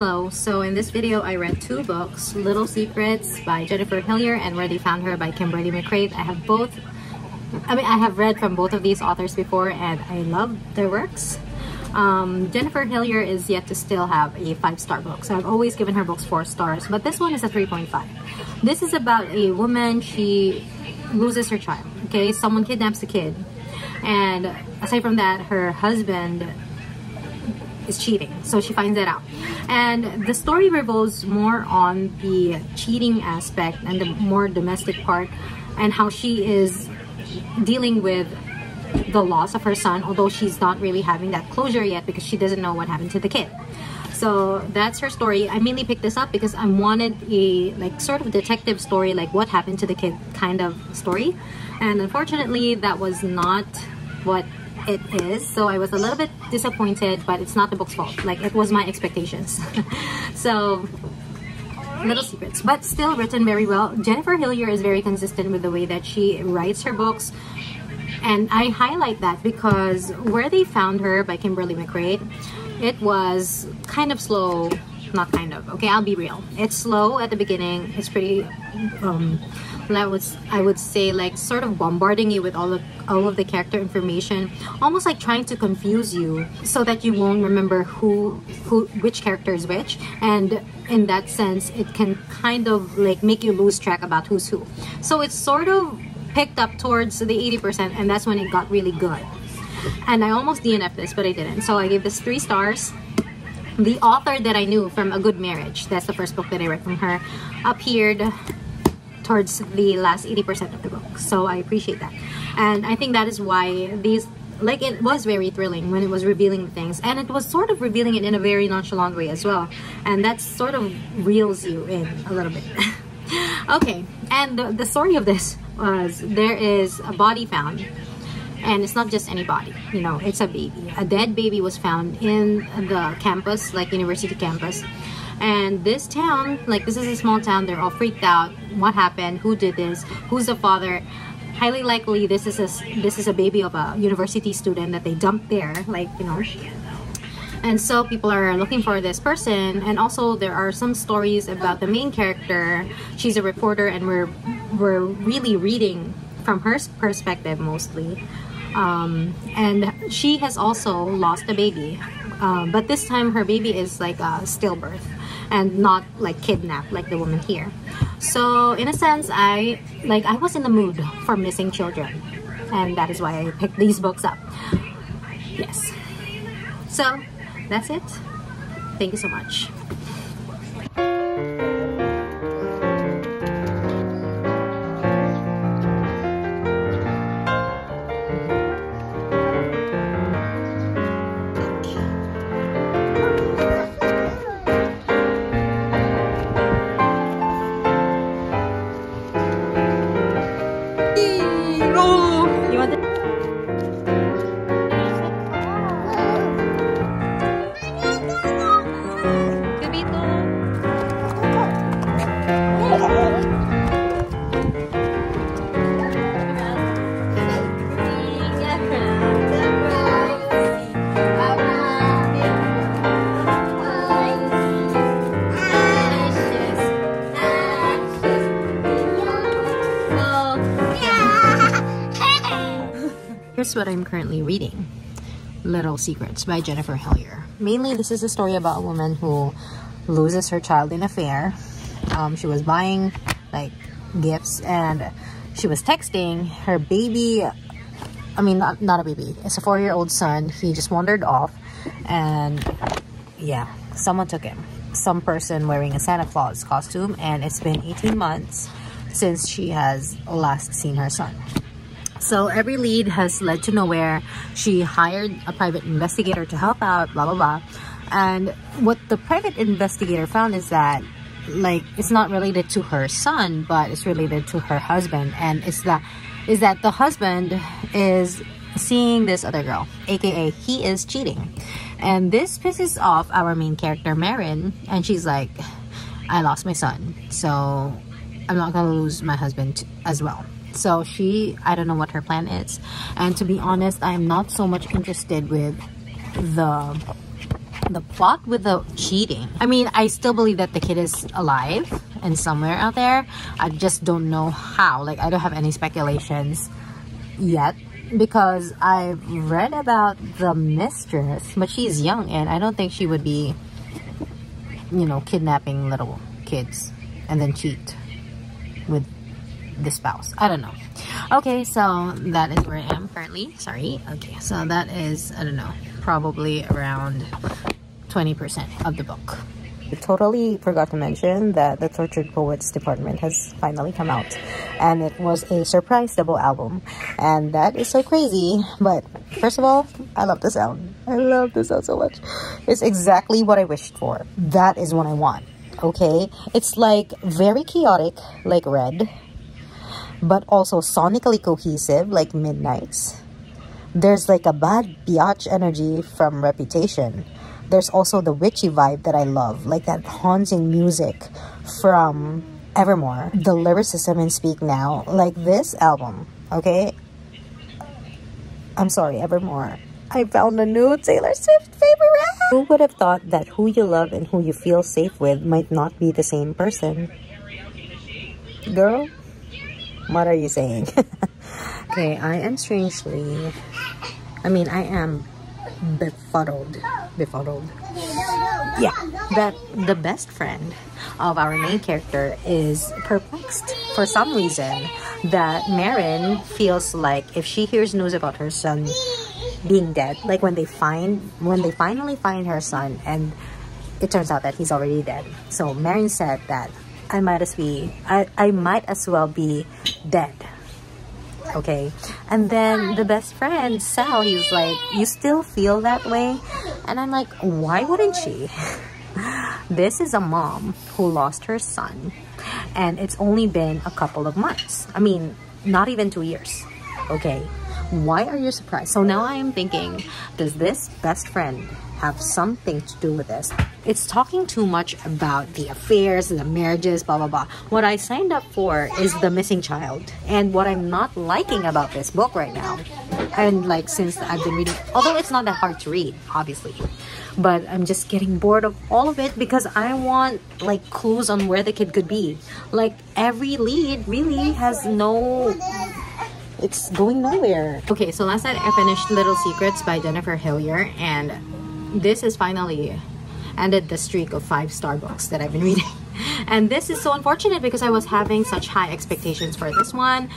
Hello, so in this video I read two books, Little Secrets by Jennifer Hillier and Where They Found Her by Kimberly McCreight. I have read from both of these authors before and I love their works. Jennifer Hillier is yet to still have a 5-star book, so I've always given her books 4 stars, but this one is a 3.5. This is about a woman. She loses her child, okay? Someone kidnaps the kid, and aside from that, her husband is cheating, so she finds that out. And the story revolves more on the cheating aspect and the more domestic part, and how she is dealing with the loss of her son, although she's not really having that closure yet because she doesn't know what happened to the kid. So that's her story. I mainly picked this up because I wanted a sort of detective story, like what happened to the kid kind of story, and unfortunately that was not what it is. So I was a little bit disappointed, but it's not the book's fault. Like, it was my expectations. So Little Secrets, but still written very well. Jennifer Hillier is very consistent with the way that she writes her books, and I highlight that because Where They Found Her by Kimberly McCreight, it was kind of slow. Not kind of, okay, I'll be real. It's slow at the beginning. It's pretty I would say, like, sort of bombarding you with all of the character information, almost like trying to confuse you so that you won't remember which character is which. And in that sense, it can kind of like make you lose track about who's who. So it's sort of picked up towards the 80%, and that's when it got really good. And I almost DNF'd this, but I didn't. So I gave this 3 stars. The author that I knew from A Good Marriage, that's the first book that I read from her, appeared towards the last 80% of the book, so I appreciate that. And I think that is why these, like, it was very thrilling when it was revealing things, and it was sort of revealing it in a very nonchalant way as well, and that sort of reels you in a little bit. Okay, and the story of this was, there is a body found, and it's not just any body, you know, it's a baby. A dead baby was found in the campus, like university campus. And this town, like, this is a small town, they're all freaked out. What happened? Who did this? Who's the father? Highly likely this is a baby of a university student that they dumped there, like, you know. And so people are looking for this person, and also there are some stories about the main character. She's a reporter, and we're really reading from her perspective mostly. And she has also lost a baby, but this time her baby is like a stillbirth and not like kidnapped like the woman here. So in a sense, I was in the mood for missing children, and that is why I picked these books up. Yes, so that's it. Thank you so much. Here's what I'm currently reading. Little Secrets by Jennifer Hillier. Mainly, this is a story about a woman who loses her child in a fair. She was buying like gifts, and she was texting her baby. I mean, not a baby. It's a 4-year-old son. He just wandered off, and yeah, someone took him. Some person wearing a Santa Claus costume, and it's been 18 months since she has last seen her son. So every lead has led to nowhere. She hired a private investigator to help out, blah, blah, blah. And what the private investigator found is that, like, it's not related to her son, but it's related to her husband. And is that the husband is seeing this other girl, aka he is cheating. And this pisses off our main character, Marin, and she's like, I lost my son, so I'm not gonna lose my husband as well. So I don't know what her plan is. And to be honest, I'm not so much interested with the the plot with the cheating. I mean, I still believe that the kid is alive and somewhere out there. I just don't know how. Like, I don't have any speculations yet because I've read about the mistress, but she's young and I don't think she would be, you know, kidnapping little kids and then cheat with the spouse. I don't know. Okay, so that is where I am currently. Sorry. Okay, so that is, I don't know, probably around 20% of the book. I totally forgot to mention that the Tortured Poets department has finally come out, and it was a surprise double album, and that is so crazy. But first of all, I love the sound. I love the sound so much. It's exactly what I wished for. That is what I want. Okay, it's like very chaotic like Red, but also sonically cohesive like Midnight's. There's like a bad biatch energy from Reputation. There's also the witchy vibe that I love, like that haunting music from Evermore. The lyricism in Speak Now, like this album, okay? I'm sorry, Evermore. I found a new Taylor Swift favorite! Who would have thought that who you love and who you feel safe with might not be the same person? Girl, what are you saying? Okay, I am I am befuddled. Yeah, that the best friend of our main character is perplexed for some reason that Marin feels like if she hears news about her son being dead, like when they finally find her son and it turns out that he's already dead. So Marin said that I might as well be dead. Okay, and then the best friend Sal, he's like, you still feel that way? And I'm like, why wouldn't she? This is a mom who lost her son and it's only been a couple of months. I mean, not even 2 years. Okay, why are you surprised? So now I am thinking, does this best friend have something to do with this? It's talking too much about the affairs, the marriages, blah, blah, blah. What I signed up for is the missing child. And what I'm not liking about this book right now, and like since I've been reading, although it's not that hard to read, obviously, but I'm just getting bored of all of it because I want like clues on where the kid could be. Like every lead really has no... It's going nowhere. Okay, so last night I finished Little Secrets by Jennifer Hillier, and this is finally ended the streak of 5-star books that I've been reading. And this is so unfortunate because I was having such high expectations for this one.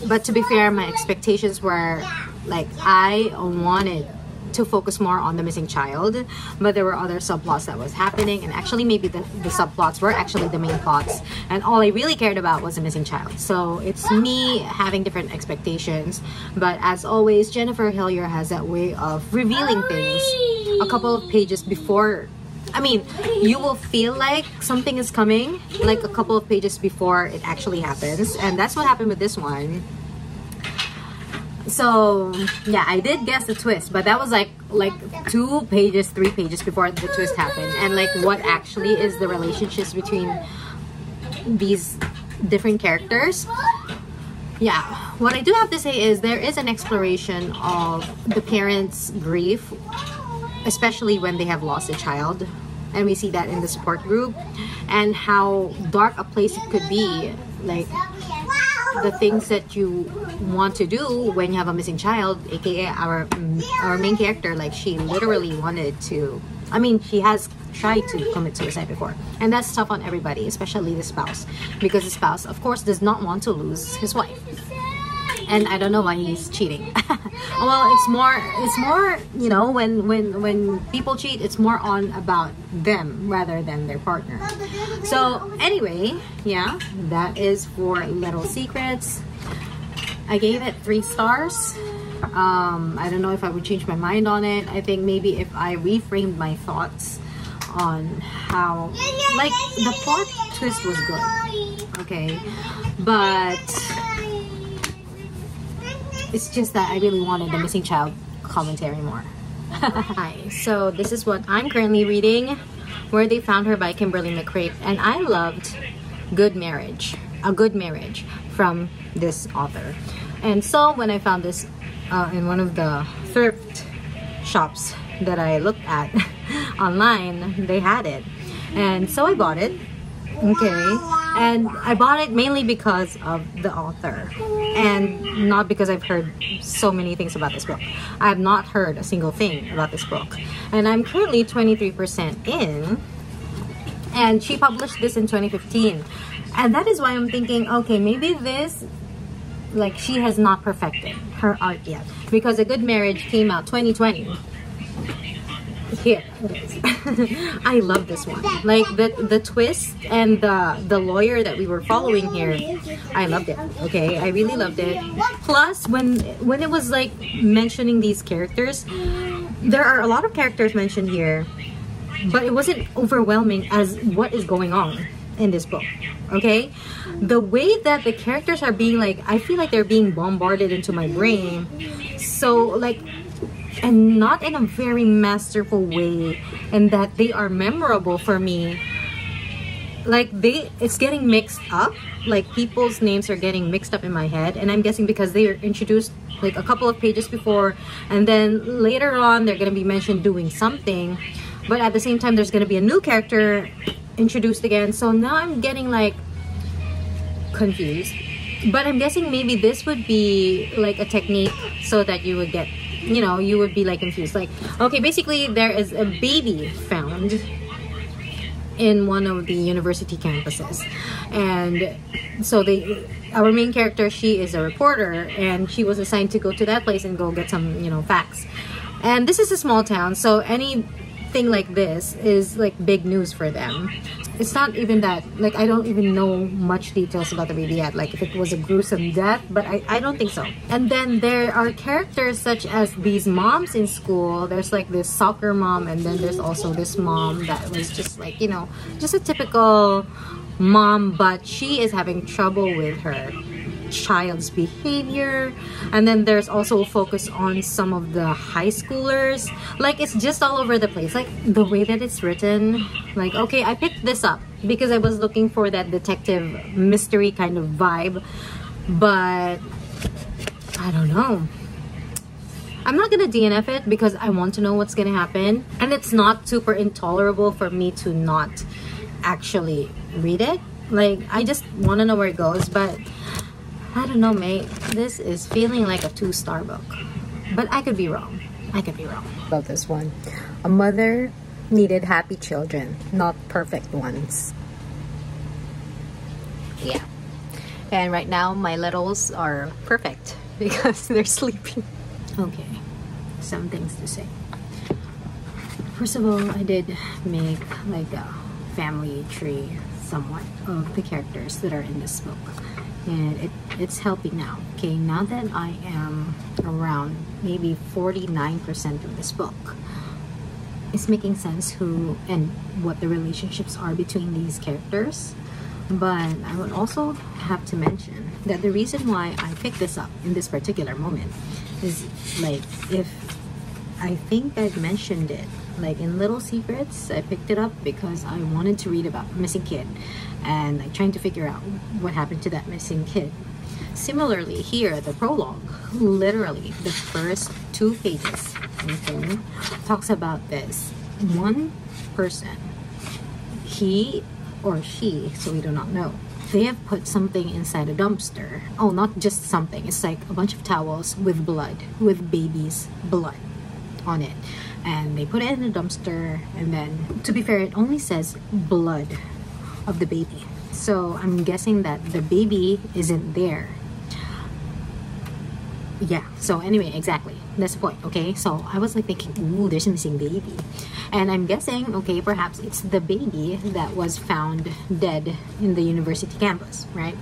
But to be fair, my expectations were like, I wanted to focus more on the missing child, but there were other subplots that was happening, and actually maybe the subplots were actually the main plots, and all I really cared about was the missing child. So it's me having different expectations, but as always, Jennifer Hillier has that way of revealing things a couple of pages before. I mean, you will feel like something is coming like a couple of pages before it actually happens, and that's what happened with this one. So yeah, I did guess the twist, but that was like 2 pages, 3 pages before the twist happened. And like what actually is the relationships between these different characters. Yeah, what I do have to say is there is an exploration of the parents' grief, especially when they have lost a child, and we see that in the support group, and how dark a place it could be, like the things that you want to do when you have a missing child, aka our main character. Like she literally wanted to, I mean, she has tried to commit suicide before, and that's tough on everybody, especially the spouse, because the spouse of course does not want to lose his wife. And I don't know why he's cheating. Well, it's more, you know, when people cheat, it's more on about them rather than their partner. So anyway, yeah, that is for Little Secrets. I gave it 3 stars. I don't know if I would change my mind on it. I think maybe if I reframed my thoughts on how, like, the plot twist was good, okay, but it's just that I really wanted the missing child commentary more. Hi, so this is what I'm currently reading, Where They Found Her by Kimberly McCreight, and I loved Good Marriage, A Good Marriage from this author. And so when I found this in one of the thrift shops that I looked at online, they had it. And so I bought it. Okay, and I bought it mainly because of the author and not because I've heard so many things about this book. I have not heard a single thing about this book, and I'm currently 23% in, and she published this in 2015, and that is why I'm thinking, okay, maybe this, like, she has not perfected her art yet, because A Good Marriage came out 2020. Here it is. I love this one. Like the twist and the lawyer that we were following here, I loved it. Okay, I really loved it. Plus, when it was like mentioning these characters, there are a lot of characters mentioned here, but it wasn't overwhelming as what is going on in this book. Okay, the way that the characters are being, like, I feel like they're being bombarded into my brain. So, like, and not in a very masterful way, and that they are memorable for me. Like, it's getting mixed up. Like, people's names are getting mixed up in my head, and I'm guessing because they are introduced like a couple of pages before, and then later on they're going to be mentioned doing something, but at the same time there's going to be a new character introduced again. So now I'm getting like confused, but I'm guessing maybe this would be like a technique so that you would get, you know, you would be like confused. Like, okay, basically there is a baby found in one of the university campuses, and so our main character, she is a reporter, and she was assigned to go to that place and go get some, you know, facts. And this is a small town, so anything like this is like big news for them. It's not even that, like, I don't even know much details about the baby yet, like if it was a gruesome death, but I don't think so. And then there are characters such as these moms in school. There's like this soccer mom, and then there's also this mom that was just like, you know, just a typical mom, but she is having trouble with her child's behavior. And then there's also a focus on some of the high schoolers. Like, it's just all over the place, like the way that it's written. Like, okay, I picked this up because I was looking for that detective mystery kind of vibe, but I don't know. I'm not gonna DNF it because I want to know what's gonna happen, and it's not super intolerable for me to not actually read it. Like, I just want to know where it goes, but I don't know, mate. This is feeling like a 2-star book, but I could be wrong. I could be wrong. Love this one. A mother needed happy children, not perfect ones. Yeah. And right now my littles are perfect because they're sleeping. Okay, some things to say. First of all, I did make like a family tree somewhat of the characters that are in this book, and it's helping now. Okay, now that I am around maybe 49% of this book, it's making sense who and what the relationships are between these characters. But I would also have to mention that the reason why I picked this up in this particular moment is, like, if I think I've mentioned it, like in Little Secrets, I picked it up because I wanted to read about a missing kid and like trying to figure out what happened to that missing kid. Similarly here, the prologue, literally the first 2 pages, okay, talks about this one person, he or she, so we do not know. They have put something inside a dumpster. Oh, not just something, it's like a bunch of towels with blood, with baby's blood on it, and they put it in a dumpster. And then, to be fair, it only says blood of the baby, so I'm guessing that the baby isn't there. Yeah, so anyway, exactly, that's the point. Okay, so I was like thinking, ooh, there's a missing baby, and I'm guessing, okay, perhaps it's the baby that was found dead in the university campus, right?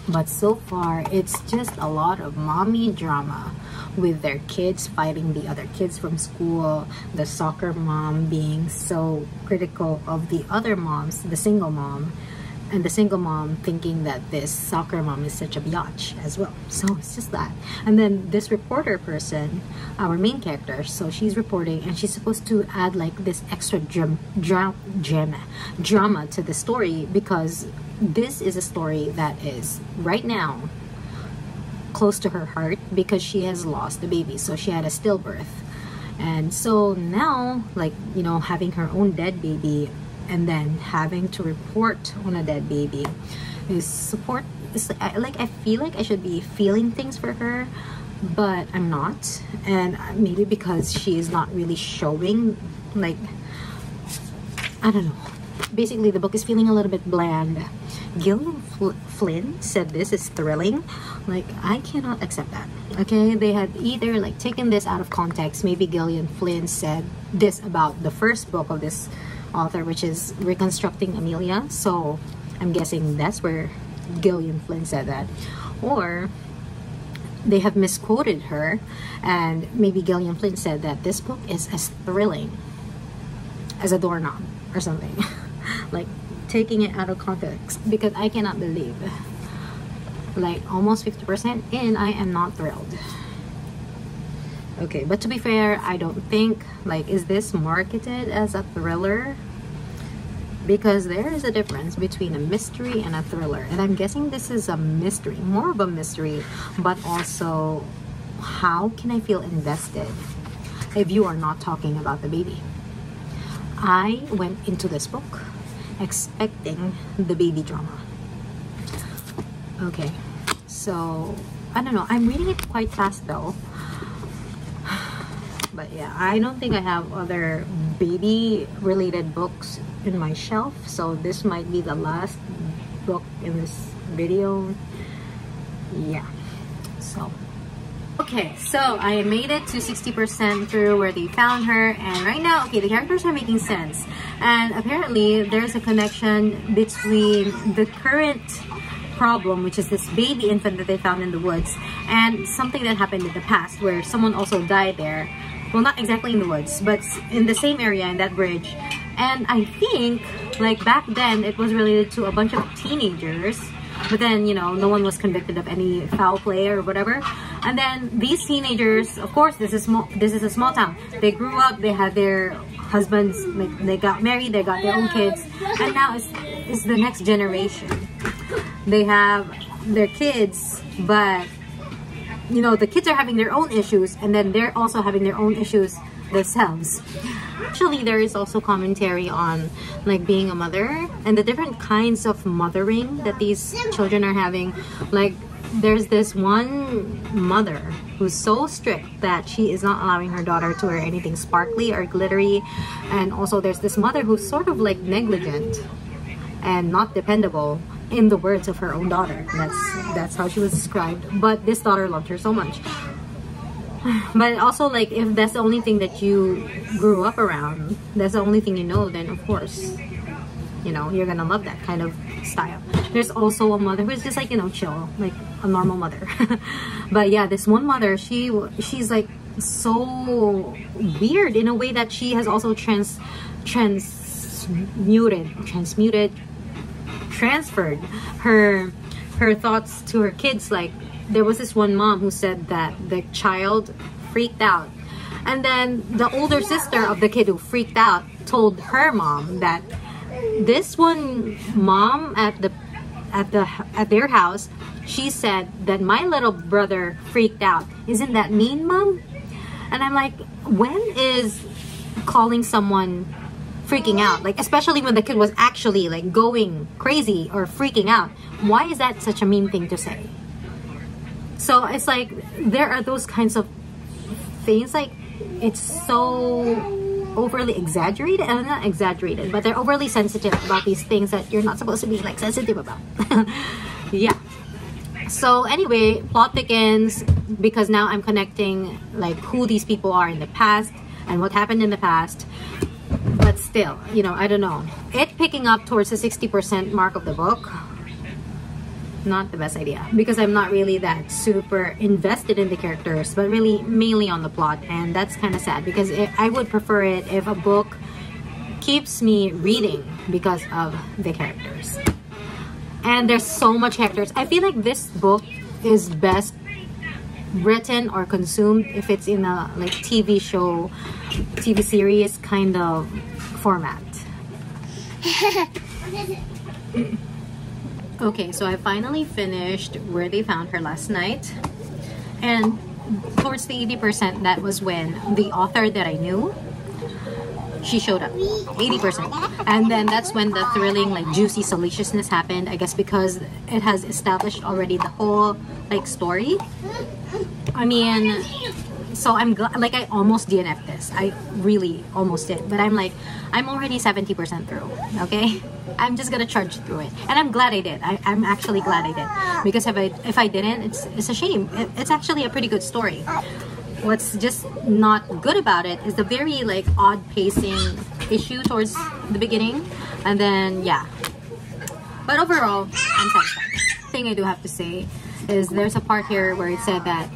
But so far it's just a lot of mommy drama with their kids fighting the other kids from school, the soccer mom being so critical of the other moms, the single mom, and the single mom thinking that this soccer mom is such a biatch as well. So it's just that. And then this reporter person, our main character, so she's reporting and she's supposed to add like this extra drama to the story, because this is a story that is right now close to her heart because she has lost the baby. So she had a stillbirth, And so now, like, you know, having her own dead baby and then having to report on a dead baby is support. It's like I feel like I should be feeling things for her, but I'm not. And maybe because she is not really showing, like, I don't know. Basically, the book is feeling a little bit bland. Gillian Flynn said this is thrilling. Like, I cannot accept that. Okay, they had either like taken this out of context. Maybe Gillian Flynn said this about the first book of this author, which is Reconstructing Amelia. So I'm guessing that's where Gillian Flynn said that. Or they have misquoted her, and maybe Gillian Flynn said that this book is as thrilling as a doorknob or something. Like, taking it out of context, because I cannot believe, like, almost 50% in, I am not thrilled. Okay, but to be fair, I don't think, like, is this marketed as a thriller? Because there is a difference between a mystery and a thriller, and I'm guessing this is a mystery, more of a mystery, but also, how can I feel invested if you are not talking about the baby? I went into this book expecting the baby drama. Okay, so I don't know, I'm reading it quite fast though, but yeah, I don't think I have other baby related books in my shelf, so this might be the last book in this video. Yeah, so okay, so I made it to 60% through where they found her, and right now, okay, the characters are making sense. And apparently, there's a connection between the current problem, which is this baby infant that they found in the woods, and something that happened in the past where someone also died there. Well, not exactly in the woods, but in the same area, in that bridge. And I think, like, back then, it was related to a bunch of teenagers. But then, you know, no one was convicted of any foul play or whatever. And then these teenagers, of course, this is a small town. They grew up, they had their husbands, like, they got married, they got their own kids, and now it's the next generation. They have their kids, but, you know, the kids are having their own issues, and then they're also having their own issues themselves. Actually, there is also commentary on, like, being a mother and the different kinds of mothering that these children are having. Like, there's this one mother who's so strict that she is not allowing her daughter to wear anything sparkly or glittery, and also there's this mother who's sort of like negligent and not dependable, in the words of her own daughter. That's how she was described. But this daughter loved her so much. But also, like, if that's the only thing that you grew up around, that's the only thing you know, then of course, you know, you're gonna love that kind of style. There's also a mother who's just like, you know, chill, like a normal mother. But yeah, this one mother, she's like so weird in a way that she has also transferred her thoughts to her kids. Like, there was this one mom who said that the child freaked out, and then the older sister of the kid who freaked out told her mom that this one mom at their house, she said that my little brother freaked out. Isn't that mean, mom? And I'm like, when is calling someone freaking out, like, especially when the kid was actually like going crazy or freaking out, why is that such a mean thing to say? So it's like, there are those kinds of things, like, it's so overly exaggerated, and not exaggerated, but they're overly sensitive about these things that you're not supposed to be, like, sensitive about. Yeah. So anyway, plot thickens because now I'm connecting, like, who these people are in the past and what happened in the past. But still, you know, I don't know. It picking up towards the 60% mark of the book, not the best idea, because I'm not really that super invested in the characters, but really mainly on the plot, and that's kind of sad, because I would prefer it if a book keeps me reading because of the characters. And there's so much characters. I feel like this book is best written or consumed if it's in a, like, TV show, TV series kind of format. Okay, so I finally finished Where They Found Her last night, and towards the 80%, that was when the author that I knew, she showed up. 80%. And then that's when the thrilling, like, juicy salaciousness happened, I guess, because it has established already the whole, like, story. I mean, so I'm glad, like, I almost DNF'd this. I really almost did. But I'm like, I'm already 70% through, okay? I'm just gonna charge through it. And I'm glad I did. I'm actually glad I did. Because if I didn't, it's a shame. It's actually a pretty good story. What's just not good about it is the very, like, odd pacing issue towards the beginning. And then, yeah. But overall, I'm satisfied. The thing I do have to say is there's a part here where it said that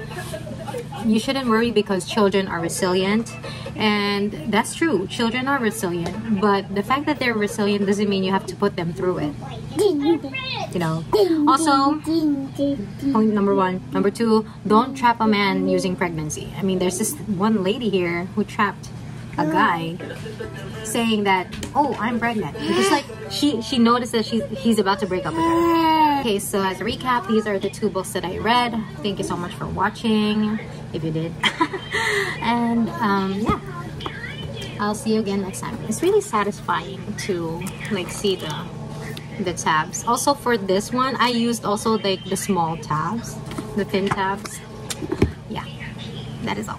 you shouldn't worry because children are resilient. And that's true. Children are resilient. But the fact that they're resilient doesn't mean you have to put them through it. You know. Also, point number one. Number two, don't trap a man using pregnancy. I mean, there's this one lady here who trapped a guy saying that, oh, I'm pregnant. Because, like, she noticed that he's about to break up with her. Okay, so as a recap, these are the 2 books that I read. Thank you so much for watching, if you did. And yeah, I'll see you again next time. It's really satisfying to, like, see the tabs. Also for this one, I used also, like, the small tabs, the thin tabs. Yeah, that is all.